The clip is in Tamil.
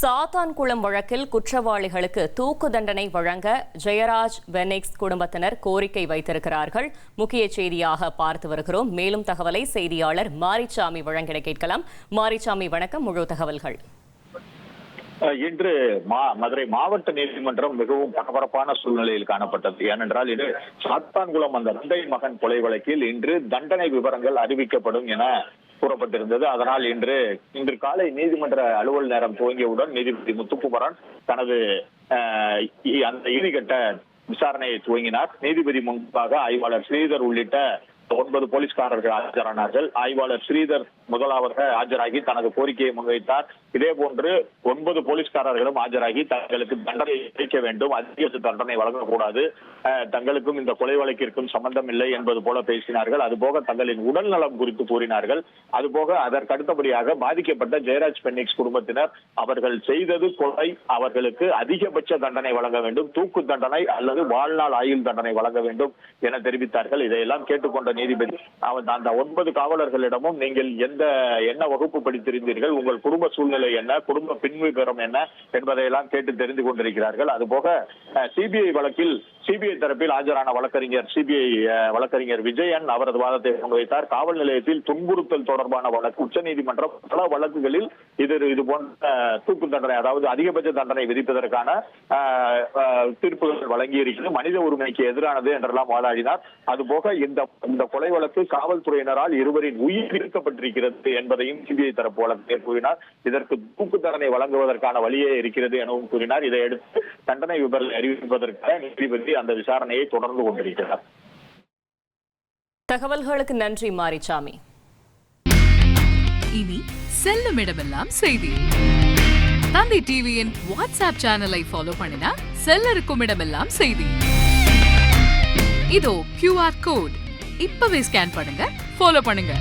சாத்தான்குளம் வழக்கில் குற்றவாளிகளுக்கு தூக்கு தண்டனை வழங்க ஜெயராஜ் பெனிக்ஸ் குடும்பத்தினர் கோரிக்கை வைத்திருக்கிறார்கள். முக்கிய செய்தியாக பார்த்து வருகிறோம். மேலும் தகவலை செய்தியாளர் மாரிச்சாமி வழங்கிட கேட்கலாம். மாரிச்சாமி, வணக்கம். முழு தகவல்கள். இன்று மதுரை மாவட்ட நீதிமன்றம் மிகவும் பரபரப்பான சூழ்நிலையில் காணப்பட்டது. ஏனென்றால் இது சாத்தான்குளம் அந்த தந்தை மகன் கொலை வழக்கில் இன்று தண்டனை விவரங்கள் அறிவிக்கப்படும் என கூறப்பட்டிருந்தது. அதனால் இன்று காலை நீதிமன்ற அலுவல் நேரம் துவங்கியவுடன் நீதிபதி முத்துக்குமரன் தனது அந்த இறுதிக்கட்ட விசாரணையை துவங்கினார். நீதிபதி முன்பாக ஆய்வாளர் ஸ்ரீதர் உள்ளிட்ட 9 போலீஸ்காரர்கள் ஆஜரானார்கள். ஆய்வாளர் ஸ்ரீதர் முதலாவதாக ஆஜராகி தனது கோரிக்கையை முன்வைத்தார். இதே போன்று 9 போலீஸ்காரர்களும் ஆஜராகி தங்களுக்கு தண்டனை அளிக்க வேண்டும், அதிக தண்டனை வழங்கக்கூடாது, தங்களுக்கும் இந்த கொலை வழக்கிற்கும் சம்பந்தம் இல்லை என்பது போல பேசினார்கள். அதுபோக தங்களின் உடல் நலம் குறித்து கூறினார்கள். அதுபோக அதற்கு அடுத்தபடியாக பாதிக்கப்பட்ட ஜெயராஜ் பெனிக்ஸ் குடும்பத்தினர் அவர்கள் செய்தது கொலை, அவர்களுக்கு அதிகபட்ச தண்டனை வழங்க வேண்டும், தூக்கு தண்டனை அல்லது வாழ்நாள் ஆயுள் தண்டனை வழங்க வேண்டும் என தெரிவித்தார்கள். இதையெல்லாம் கேட்டுக்கொண்ட நீதிபதி அந்த 9 காவலர்களிடமும் நீங்கள் என்ன வகுப்பு படித்திருந்தீர்கள், உங்கள் குடும்ப சூழ்நிலை என்ன, குடும்ப பின்விவரம் என்ன என்பதையெல்லாம் கேட்டு தெரிந்து கொண்டிருக்கிறார்கள். அதுபோக சிபிஐ வழக்கில் சிபிஐ தரப்பில் ஆஜரான வழக்கறிஞர் விஜயன் அவரது வாதத்தை முன்வைத்தார். காவல் நிலையத்தில் துன்புறுத்தல் தொடர்பான வழக்கு உச்சநீதிமன்றம் பல வழக்குகளில் இது போன்ற தூக்கு தண்டனை, அதாவது அதிகபட்ச தண்டனை விதிப்பதற்கான தீர்ப்புகள் வழங்கியிருக்கிறது, மனித உரிமைக்கு எதிரானது என்றெல்லாம் வாதாடினார். அதுபோக இந்த கொலை வழக்கு காவல்துறையினரால் இருவரின் உயிர் இழுக்கப்பட்டிருக்கிறது என்பதையும் சிபிஐ தரப்பு வழக்கறிஞர் கூறினார். இதற்கு தூக்கு தண்டனை வழங்குவதற்கான வழியே இருக்கிறது எனவும் கூறினார். இதையடுத்து தண்டனை விவரம் அறிவிப்பதற்காக நீதிபதி அந்த விசாரணையை தொடர்ந்து கொண்டிருக்கிறார். தகவல்களுக்கு நன்றி மாரிச்சாமி. இனி செல்லும் இடமெல்லாம் செய்தி. தந்தை டிவியின் வாட்ஸ்அப் சேனலை ஃபாலோ பண்ணினா செல்ல இருக்கும் இடமெல்லாம் செய்தி. இதோ QR கோட் இப்பவே ஸ்கேன் பண்ணுங்க, ஃபாலோ பண்ணுங்க.